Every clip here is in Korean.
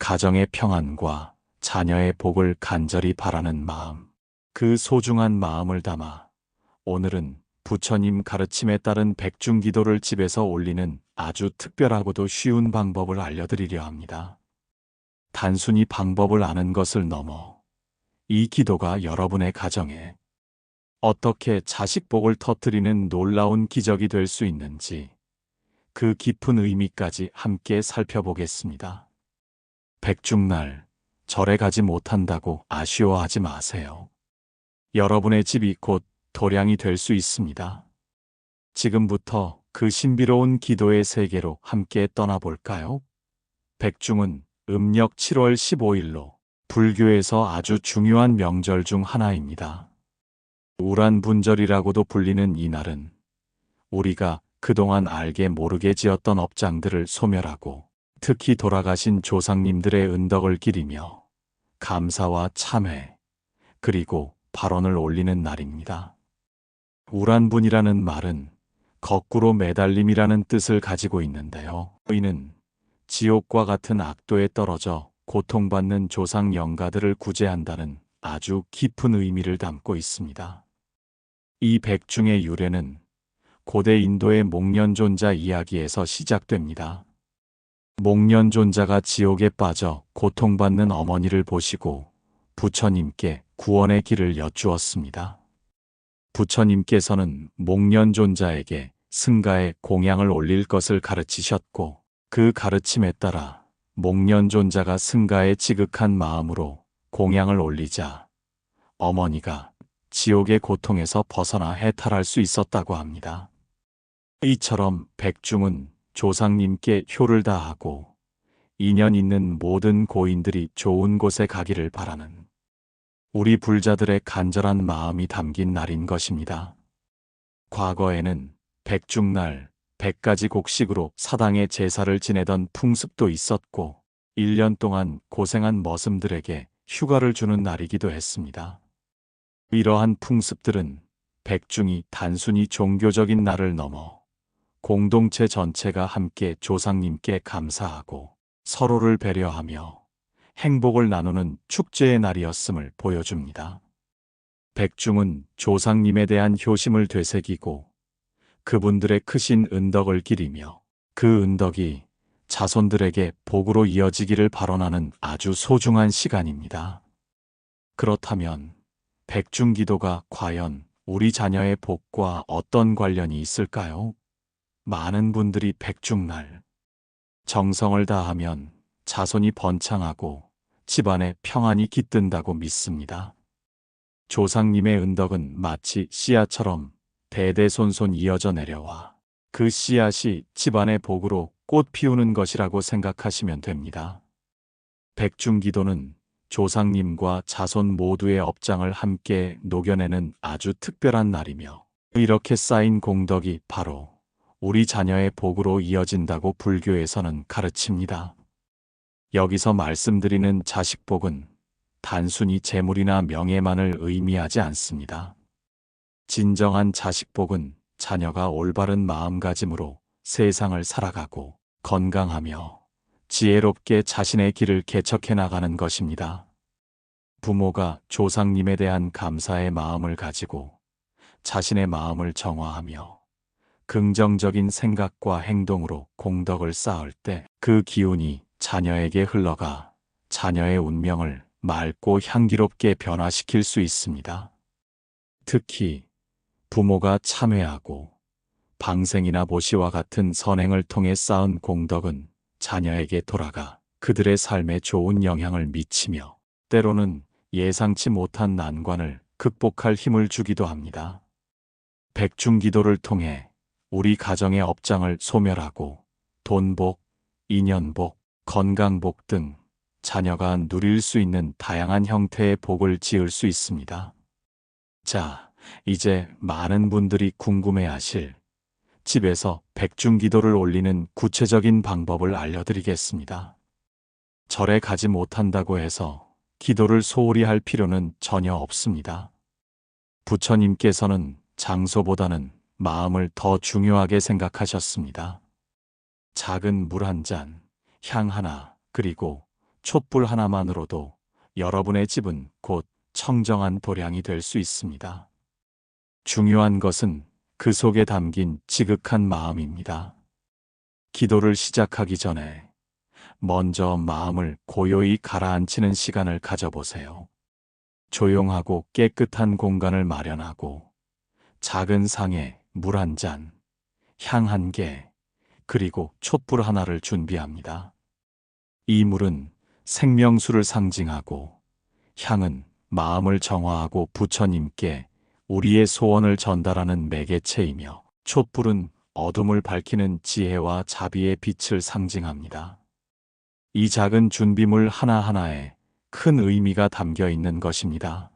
가정의 평안과 자녀의 복을 간절히 바라는 마음, 그 소중한 마음을 담아 오늘은 부처님 가르침에 따른 백중기도를 집에서 올리는 아주 특별하고도 쉬운 방법을 알려드리려 합니다. 단순히 방법을 아는 것을 넘어 이 기도가 여러분의 가정에 어떻게 자식복을 터뜨리는 놀라운 기적이 될 수 있는지 그 깊은 의미까지 함께 살펴보겠습니다. 백중날 절에 가지 못한다고 아쉬워하지 마세요. 여러분의 집이 곧 도량이 될 수 있습니다. 지금부터 그 신비로운 기도의 세계로 함께 떠나볼까요? 백중은 음력 7월 15일로 불교에서 아주 중요한 명절 중 하나입니다. 우란분절이라고도 불리는 이날은 우리가 그동안 알게 모르게 지었던 업장들을 소멸하고 특히 돌아가신 조상님들의 은덕을 기리며 감사와 참회 그리고 발언을 올리는 날입니다. 우란분이라는 말은 거꾸로 매달림이라는 뜻을 가지고 있는데요. 이는 지옥과 같은 악도에 떨어져 고통받는 조상 영가들을 구제한다는 아주 깊은 의미를 담고 있습니다. 이 백중의 유래는 고대 인도의 목련존자 이야기에서 시작됩니다. 목련존자가 지옥에 빠져 고통받는 어머니를 보시고 부처님께 구원의 길을 여쭈었습니다. 부처님께서는 목련존자에게 승가에 공양을 올릴 것을 가르치셨고 그 가르침에 따라 목련존자가 승가에 지극한 마음으로 공양을 올리자 어머니가 지옥의 고통에서 벗어나 해탈할 수 있었다고 합니다. 이처럼 백중은 조상님께 효를 다하고 인연 있는 모든 고인들이 좋은 곳에 가기를 바라는 우리 불자들의 간절한 마음이 담긴 날인 것입니다. 과거에는 백중날 100가지 곡식으로 사당에 제사를 지내던 풍습도 있었고 1년 동안 고생한 머슴들에게 휴가를 주는 날이기도 했습니다. 이러한 풍습들은 백중이 단순히 종교적인 날을 넘어 공동체 전체가 함께 조상님께 감사하고 서로를 배려하며 행복을 나누는 축제의 날이었음을 보여줍니다. 백중은 조상님에 대한 효심을 되새기고 그분들의 크신 은덕을 기리며 그 은덕이 자손들에게 복으로 이어지기를 발언하는 아주 소중한 시간입니다. 그렇다면 백중기도가 과연 우리 자녀의 복과 어떤 관련이 있을까요? 많은 분들이 백중날 정성을 다하면 자손이 번창하고 집안에 평안이 깃든다고 믿습니다. 조상님의 은덕은 마치 씨앗처럼 대대손손 이어져 내려와 그 씨앗이 집안의 복으로 꽃 피우는 것이라고 생각하시면 됩니다. 백중기도는 조상님과 자손 모두의 업장을 함께 녹여내는 아주 특별한 날이며 이렇게 쌓인 공덕이 바로 우리 자녀의 복으로 이어진다고 불교에서는 가르칩니다. 여기서 말씀드리는 자식복은 단순히 재물이나 명예만을 의미하지 않습니다. 진정한 자식복은 자녀가 올바른 마음가짐으로 세상을 살아가고 건강하며 지혜롭게 자신의 길을 개척해 나가는 것입니다. 부모가 조상님에 대한 감사의 마음을 가지고 자신의 마음을 정화하며 긍정적인 생각과 행동으로 공덕을 쌓을 때 그 기운이 자녀에게 흘러가 자녀의 운명을 맑고 향기롭게 변화시킬 수 있습니다. 특히 부모가 참회하고 방생이나 보시와 같은 선행을 통해 쌓은 공덕은 자녀에게 돌아가 그들의 삶에 좋은 영향을 미치며 때로는 예상치 못한 난관을 극복할 힘을 주기도 합니다. 백중기도를 통해 우리 가정의 업장을 소멸하고 돈복, 인연복, 건강복 등 자녀가 누릴 수 있는 다양한 형태의 복을 지을 수 있습니다. 자, 이제 많은 분들이 궁금해하실 집에서 백중기도를 올리는 구체적인 방법을 알려드리겠습니다. 절에 가지 못한다고 해서 기도를 소홀히 할 필요는 전혀 없습니다. 부처님께서는 장소보다는 마음을 더 중요하게 생각하셨습니다. 작은 물 한 잔, 향 하나, 그리고 촛불 하나만으로도 여러분의 집은 곧 청정한 도량이 될 수 있습니다. 중요한 것은 그 속에 담긴 지극한 마음입니다. 기도를 시작하기 전에 먼저 마음을 고요히 가라앉히는 시간을 가져보세요. 조용하고 깨끗한 공간을 마련하고 작은 상에 물 한 잔, 향 한 개, 그리고 촛불 하나를 준비합니다. 이 물은 생명수를 상징하고 향은 마음을 정화하고 부처님께 우리의 소원을 전달하는 매개체이며 촛불은 어둠을 밝히는 지혜와 자비의 빛을 상징합니다. 이 작은 준비물 하나하나에 큰 의미가 담겨 있는 것입니다.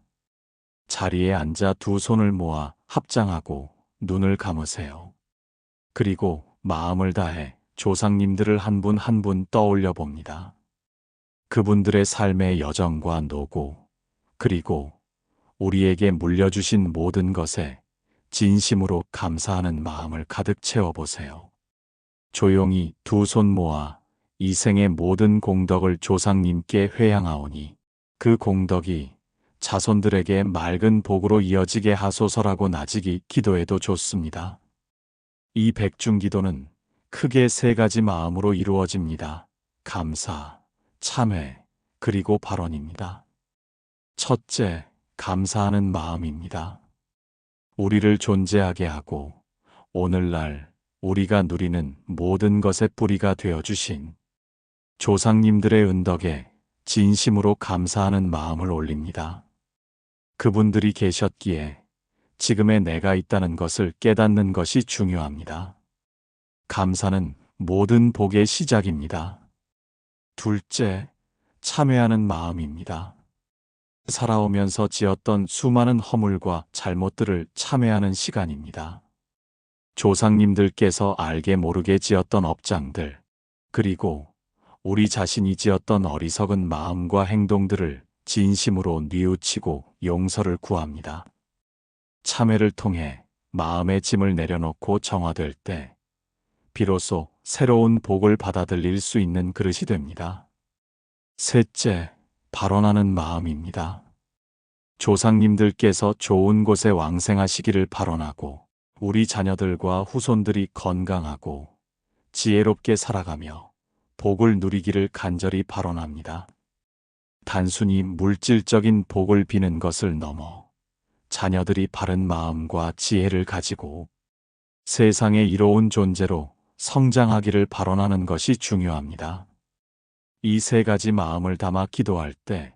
자리에 앉아 두 손을 모아 합장하고 눈을 감으세요. 그리고 마음을 다해 조상님들을 한 분 한 분 떠올려 봅니다. 그분들의 삶의 여정과 노고, 그리고 우리에게 물려주신 모든 것에 진심으로 감사하는 마음을 가득 채워보세요. 조용히 두 손 모아 이 생의 모든 공덕을 조상님께 회양하오니 그 공덕이 자손들에게 맑은 복으로 이어지게 하소서라고 나직이 기도해도 좋습니다. 이 백중기도는 크게 세 가지 마음으로 이루어집니다. 감사, 참회, 그리고 발언입니다. 첫째, 감사하는 마음입니다. 우리를 존재하게 하고 오늘날 우리가 누리는 모든 것의 뿌리가 되어주신 조상님들의 은덕에 진심으로 감사하는 마음을 올립니다. 그분들이 계셨기에 지금의 내가 있다는 것을 깨닫는 것이 중요합니다. 감사는 모든 복의 시작입니다. 둘째, 참회하는 마음입니다. 살아오면서 지었던 수많은 허물과 잘못들을 참회하는 시간입니다. 조상님들께서 알게 모르게 지었던 업장들, 그리고 우리 자신이 지었던 어리석은 마음과 행동들을 진심으로 뉘우치고 용서를 구합니다. 참회를 통해 마음의 짐을 내려놓고 정화될 때 비로소 새로운 복을 받아들일 수 있는 그릇이 됩니다. 셋째, 발언하는 마음입니다. 조상님들께서 좋은 곳에 왕생하시기를 발언하고 우리 자녀들과 후손들이 건강하고 지혜롭게 살아가며 복을 누리기를 간절히 발언합니다. 단순히 물질적인 복을 비는 것을 넘어 자녀들이 바른 마음과 지혜를 가지고 세상에 이로운 존재로 성장하기를 발언하는 것이 중요합니다. 이 세 가지 마음을 담아 기도할 때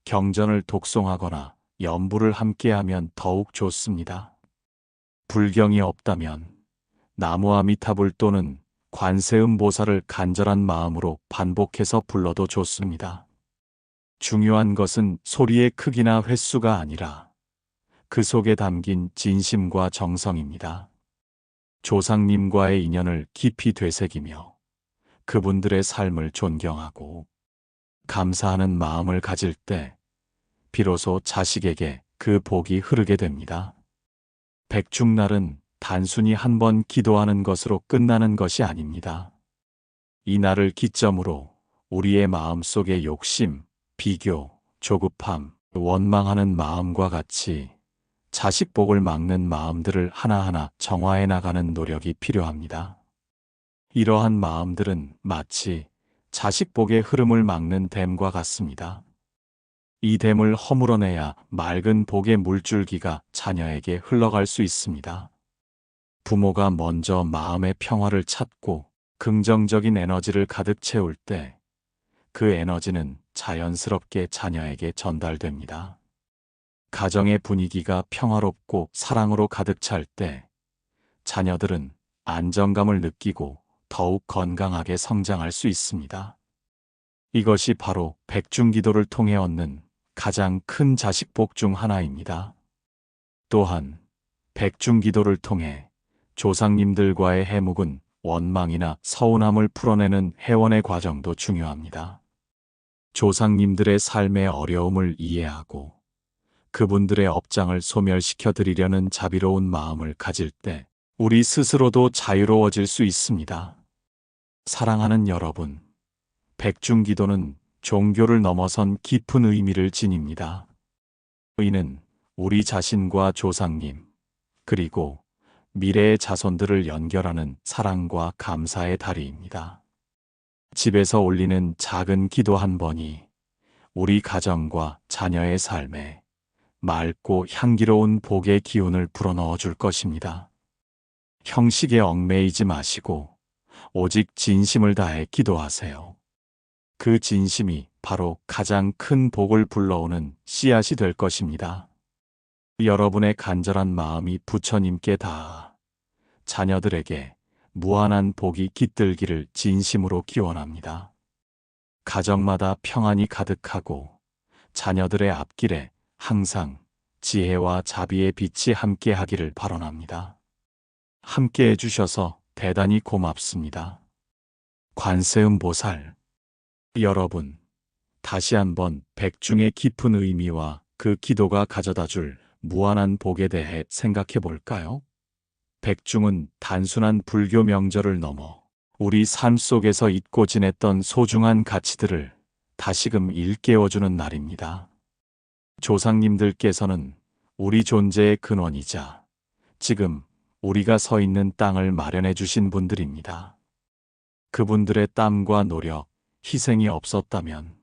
경전을 독송하거나 연부를 함께하면 더욱 좋습니다. 불경이 없다면 나무 아미타불 또는 관세음 보살을 간절한 마음으로 반복해서 불러도 좋습니다. 중요한 것은 소리의 크기나 횟수가 아니라 그 속에 담긴 진심과 정성입니다. 조상님과의 인연을 깊이 되새기며 그분들의 삶을 존경하고 감사하는 마음을 가질 때 비로소 자식에게 그 복이 흐르게 됩니다. 백중날은 단순히 한 번 기도하는 것으로 끝나는 것이 아닙니다. 이 날을 기점으로 우리의 마음속의 욕심, 비교, 조급함, 원망하는 마음과 같이 자식 복을 막는 마음들을 하나하나 정화해 나가는 노력이 필요합니다. 이러한 마음들은 마치 자식 복의 흐름을 막는 댐과 같습니다. 이 댐을 허물어내야 맑은 복의 물줄기가 자녀에게 흘러갈 수 있습니다. 부모가 먼저 마음의 평화를 찾고 긍정적인 에너지를 가득 채울 때 그 에너지는 자연스럽게 자녀에게 전달됩니다. 가정의 분위기가 평화롭고 사랑으로 가득 찰 때 자녀들은 안정감을 느끼고 더욱 건강하게 성장할 수 있습니다. 이것이 바로 백중기도를 통해 얻는 가장 큰 자식복 중 하나입니다. 또한 백중기도를 통해 조상님들과의 해묵은 원망이나 서운함을 풀어내는 해원의 과정도 중요합니다. 조상님들의 삶의 어려움을 이해하고 그분들의 업장을 소멸시켜 드리려는 자비로운 마음을 가질 때 우리 스스로도 자유로워질 수 있습니다. 사랑하는 여러분, 백중기도는 종교를 넘어선 깊은 의미를 지닙니다. 이는 우리 자신과 조상님, 그리고 미래의 자손들을 연결하는 사랑과 감사의 다리입니다. 집에서 올리는 작은 기도 한 번이 우리 가정과 자녀의 삶에 맑고 향기로운 복의 기운을 불어넣어 줄 것입니다. 형식에 얽매이지 마시고 오직 진심을 다해 기도하세요. 그 진심이 바로 가장 큰 복을 불러오는 씨앗이 될 것입니다. 여러분의 간절한 마음이 부처님께 닿아 자녀들에게 무한한 복이 깃들기를 진심으로 기원합니다. 가정마다 평안이 가득하고 자녀들의 앞길에 항상 지혜와 자비의 빛이 함께하기를 발언합니다. 함께해 주셔서 대단히 고맙습니다. 관세음보살. 여러분, 다시 한번 백중의 깊은 의미와 그 기도가 가져다 줄 무한한 복에 대해 생각해 볼까요? 백중은 단순한 불교 명절을 넘어 우리 삶 속에서 잊고 지냈던 소중한 가치들을 다시금 일깨워주는 날입니다. 조상님들께서는 우리 존재의 근원이자 지금 우리가 서 있는 땅을 마련해 주신 분들입니다. 그분들의 땀과 노력, 희생이 없었다면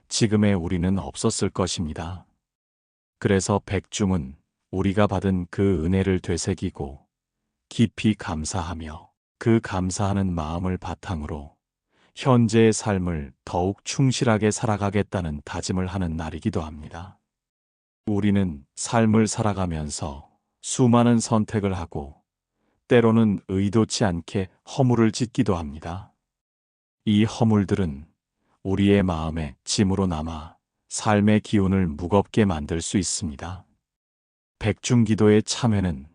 지금의 우리는 없었을 것입니다. 그래서 백중은 우리가 받은 그 은혜를 되새기고 깊이 감사하며 그 감사하는 마음을 바탕으로 현재의 삶을 더욱 충실하게 살아가겠다는 다짐을 하는 날이기도 합니다. 우리는 삶을 살아가면서 수많은 선택을 하고 때로는 의도치 않게 허물을 짓기도 합니다. 이 허물들은 우리의 마음에 짐으로 남아 삶의 기운을 무겁게 만들 수 있습니다. 백중기도의 참회는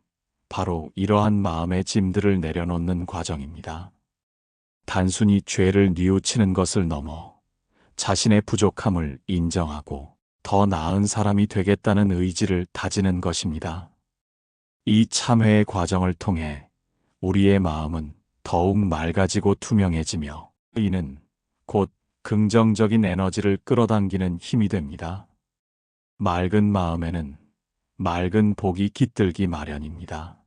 바로 이러한 마음의 짐들을 내려놓는 과정입니다. 단순히 죄를 뉘우치는 것을 넘어 자신의 부족함을 인정하고 더 나은 사람이 되겠다는 의지를 다지는 것입니다. 이 참회의 과정을 통해 우리의 마음은 더욱 맑아지고 투명해지며 이는 곧 긍정적인 에너지를 끌어당기는 힘이 됩니다. 맑은 마음에는 맑은 복이 깃들기 마련입니다.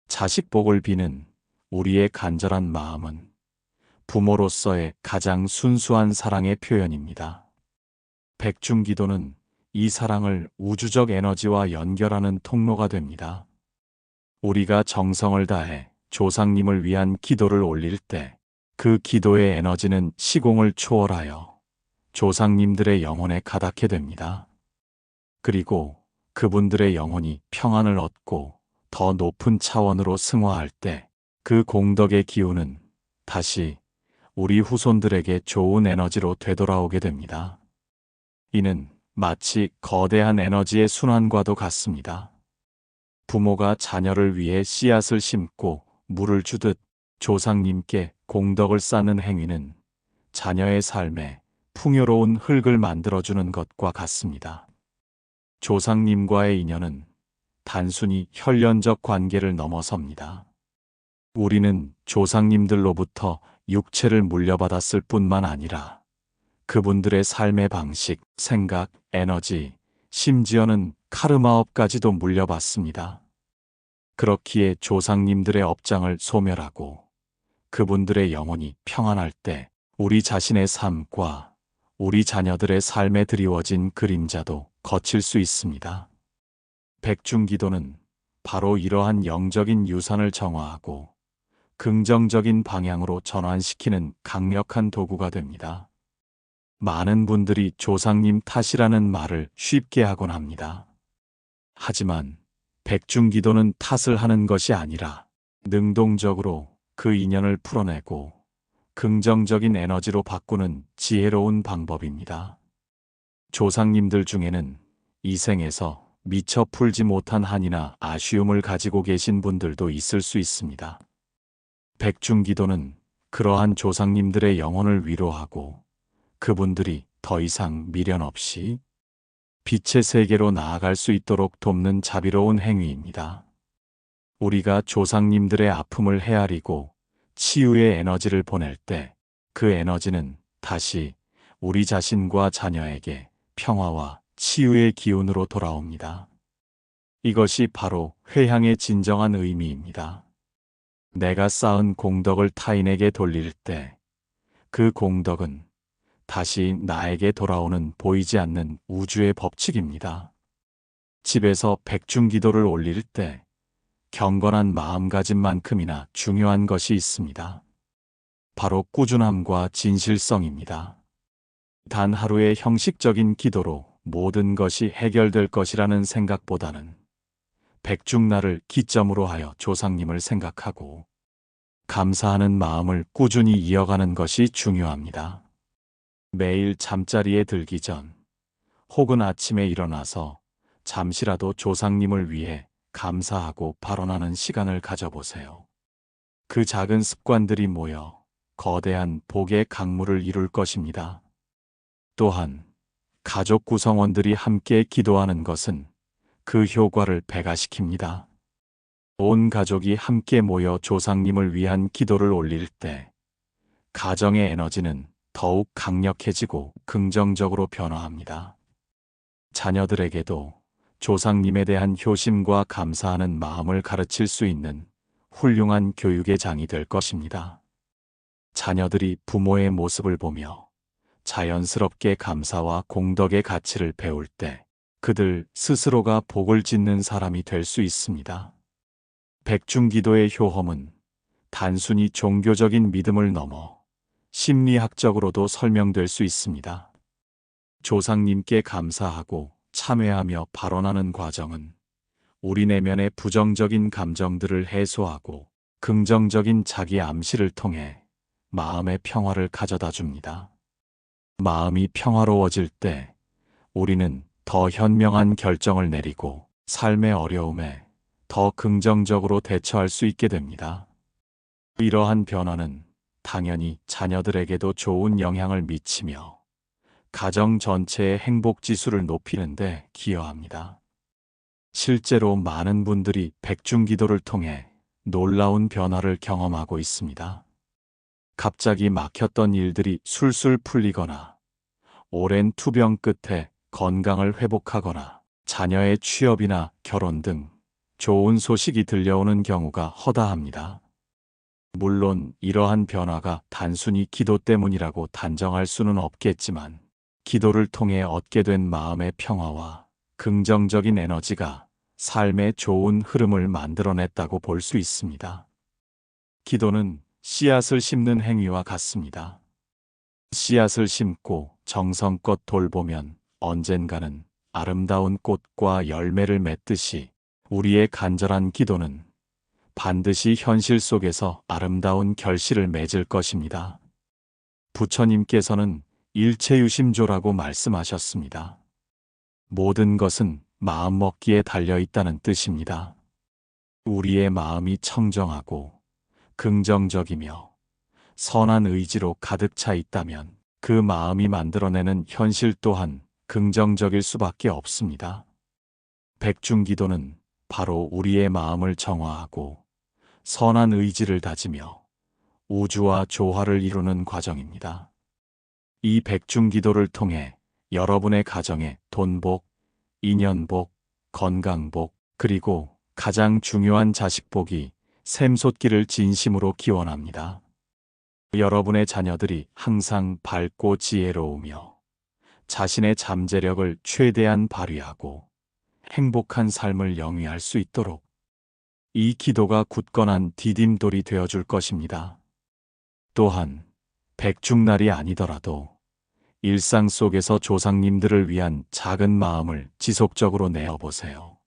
자식 복을 비는 우리의 간절한 마음은 부모로서의 가장 순수한 사랑의 표현입니다. 백중기도는 이 사랑을 우주적 에너지와 연결하는 통로가 됩니다. 우리가 정성을 다해 조상님을 위한 기도를 올릴 때 그 기도의 에너지는 시공을 초월하여 조상님들의 영혼에 가닿게 됩니다. 그리고 그분들의 영혼이 평안을 얻고 더 높은 차원으로 승화할 때 그 공덕의 기운은 다시 우리 후손들에게 좋은 에너지로 되돌아오게 됩니다. 이는 마치 거대한 에너지의 순환과도 같습니다. 부모가 자녀를 위해 씨앗을 심고 물을 주듯 조상님께 공덕을 쌓는 행위는 자녀의 삶에 풍요로운 흙을 만들어주는 것과 같습니다. 조상님과의 인연은 단순히 혈연적 관계를 넘어섭니다. 우리는 조상님들로부터 육체를 물려받았을 뿐만 아니라 그분들의 삶의 방식, 생각, 에너지, 심지어는 카르마업까지도 물려받습니다. 그렇기에 조상님들의 업장을 소멸하고 그분들의 영혼이 평안할 때 우리 자신의 삶과 우리 자녀들의 삶에 드리워진 그림자도 거칠 수 있습니다. 백중기도는 바로 이러한 영적인 유산을 정화하고 긍정적인 방향으로 전환시키는 강력한 도구가 됩니다. 많은 분들이 조상님 탓이라는 말을 쉽게 하곤 합니다. 하지만 백중기도는 탓을 하는 것이 아니라 능동적으로 그 인연을 풀어내고 긍정적인 에너지로 바꾸는 지혜로운 방법입니다. 조상님들 중에는 이 생에서 미처 풀지 못한 한이나 아쉬움을 가지고 계신 분들도 있을 수 있습니다. 백중기도는 그러한 조상님들의 영혼을 위로하고 그분들이 더 이상 미련 없이 빛의 세계로 나아갈 수 있도록 돕는 자비로운 행위입니다. 우리가 조상님들의 아픔을 헤아리고 치유의 에너지를 보낼 때 그 에너지는 다시 우리 자신과 자녀에게 평화와 치유의 기운으로 돌아옵니다. 이것이 바로 회향의 진정한 의미입니다. 내가 쌓은 공덕을 타인에게 돌릴 때 그 공덕은 다시 나에게 돌아오는 보이지 않는 우주의 법칙입니다. 집에서 백중기도를 올릴 때 경건한 마음가짐만큼이나 중요한 것이 있습니다. 바로 꾸준함과 진실성입니다. 단 하루의 형식적인 기도로 모든 것이 해결될 것이라는 생각보다는 백중날을 기점으로 하여 조상님을 생각하고 감사하는 마음을 꾸준히 이어가는 것이 중요합니다. 매일 잠자리에 들기 전 혹은 아침에 일어나서 잠시라도 조상님을 위해 감사하고 발언하는 시간을 가져보세요. 그 작은 습관들이 모여 거대한 복의 강물을 이룰 것입니다. 또한 가족 구성원들이 함께 기도하는 것은 그 효과를 배가시킵니다. 온 가족이 함께 모여 조상님을 위한 기도를 올릴 때 가정의 에너지는 더욱 강력해지고 긍정적으로 변화합니다. 자녀들에게도 조상님에 대한 효심과 감사하는 마음을 가르칠 수 있는 훌륭한 교육의 장이 될 것입니다. 자녀들이 부모의 모습을 보며 자연스럽게 감사와 공덕의 가치를 배울 때 그들 스스로가 복을 짓는 사람이 될 수 있습니다. 백중기도의 효험은 단순히 종교적인 믿음을 넘어 심리학적으로도 설명될 수 있습니다. 조상님께 감사하고 참회하며 발언하는 과정은 우리 내면의 부정적인 감정들을 해소하고 긍정적인 자기 암시를 통해 마음의 평화를 가져다 줍니다. 마음이 평화로워질 때 우리는 더 현명한 결정을 내리고 삶의 어려움에 더 긍정적으로 대처할 수 있게 됩니다. 이러한 변화는 당연히 자녀들에게도 좋은 영향을 미치며 가정 전체의 행복 지수를 높이는 데 기여합니다. 실제로 많은 분들이 백중기도를 통해 놀라운 변화를 경험하고 있습니다. 갑자기 막혔던 일들이 술술 풀리거나 오랜 투병 끝에 건강을 회복하거나 자녀의 취업이나 결혼 등 좋은 소식이 들려오는 경우가 허다합니다. 물론 이러한 변화가 단순히 기도 때문이라고 단정할 수는 없겠지만 기도를 통해 얻게 된 마음의 평화와 긍정적인 에너지가 삶의 좋은 흐름을 만들어냈다고 볼 수 있습니다. 기도는 씨앗을 심는 행위와 같습니다. 씨앗을 심고 정성껏 돌보면 언젠가는 아름다운 꽃과 열매를 맺듯이 우리의 간절한 기도는 반드시 현실 속에서 아름다운 결실을 맺을 것입니다. 부처님께서는 일체유심조라고 말씀하셨습니다. 모든 것은 마음먹기에 달려있다는 뜻입니다. 우리의 마음이 청정하고 긍정적이며 선한 의지로 가득 차 있다면 그 마음이 만들어내는 현실 또한 긍정적일 수밖에 없습니다. 백중기도는 바로 우리의 마음을 정화하고 선한 의지를 다지며 우주와 조화를 이루는 과정입니다. 이 백중기도를 통해 여러분의 가정에 돈복, 인연복, 건강복, 그리고 가장 중요한 자식복이 샘솟기를 진심으로 기원합니다. 여러분의 자녀들이 항상 밝고 지혜로우며 자신의 잠재력을 최대한 발휘하고 행복한 삶을 영위할 수 있도록 이 기도가 굳건한 디딤돌이 되어줄 것입니다. 또한 백중날이 아니더라도 일상 속에서 조상님들을 위한 작은 마음을 지속적으로 내어보세요.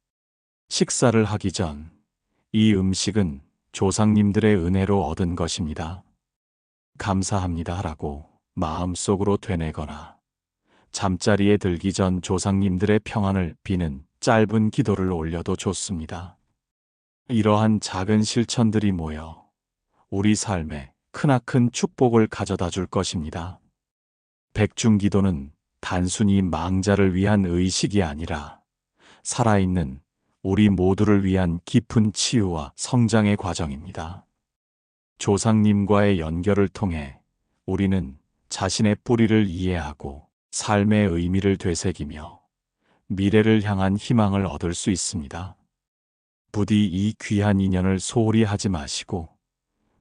식사를 하기 전 이 음식은 조상님들의 은혜로 얻은 것입니다. 감사합니다 라고 마음속으로 되뇌거나 잠자리에 들기 전 조상님들의 평안을 비는 짧은 기도를 올려도 좋습니다. 이러한 작은 실천들이 모여 우리 삶에 크나큰 축복을 가져다 줄 것입니다. 백중기도는 단순히 망자를 위한 의식이 아니라 살아있는 우리 모두를 위한 깊은 치유와 성장의 과정입니다. 조상님과의 연결을 통해 우리는 자신의 뿌리를 이해하고 삶의 의미를 되새기며 미래를 향한 희망을 얻을 수 있습니다. 부디 이 귀한 인연을 소홀히 하지 마시고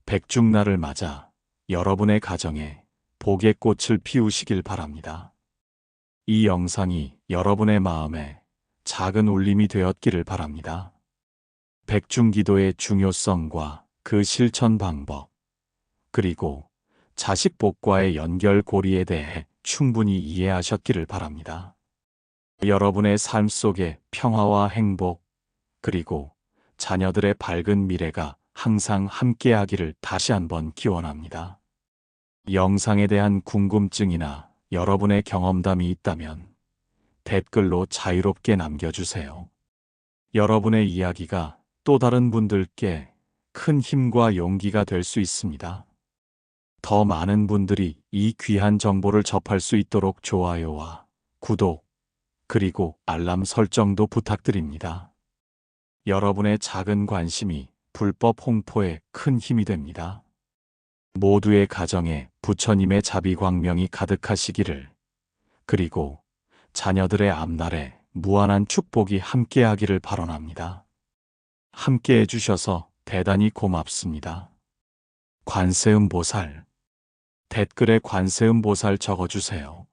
백중날을 맞아 여러분의 가정에 복의 꽃을 피우시길 바랍니다. 이 영상이 여러분의 마음에 작은 울림이 되었기를 바랍니다. 백중기도의 중요성과 그 실천 방법, 그리고 자식복과의 연결고리에 대해 충분히 이해하셨기를 바랍니다. 여러분의 삶 속에 평화와 행복, 그리고 자녀들의 밝은 미래가 항상 함께하기를 다시 한번 기원합니다. 영상에 대한 궁금증이나 여러분의 경험담이 있다면 댓글로 자유롭게 남겨주세요. 여러분의 이야기가 또 다른 분들께 큰 힘과 용기가 될 수 있습니다. 더 많은 분들이 이 귀한 정보를 접할 수 있도록 좋아요와 구독, 그리고 알람 설정도 부탁드립니다. 여러분의 작은 관심이 불법 홍보에 큰 힘이 됩니다. 모두의 가정에 부처님의 자비광명이 가득하시기를, 그리고 자녀들의 앞날에 무한한 축복이 함께하기를 발언합니다. 함께해 주셔서 대단히 고맙습니다. 관세음보살. 댓글에 관세음보살 적어주세요.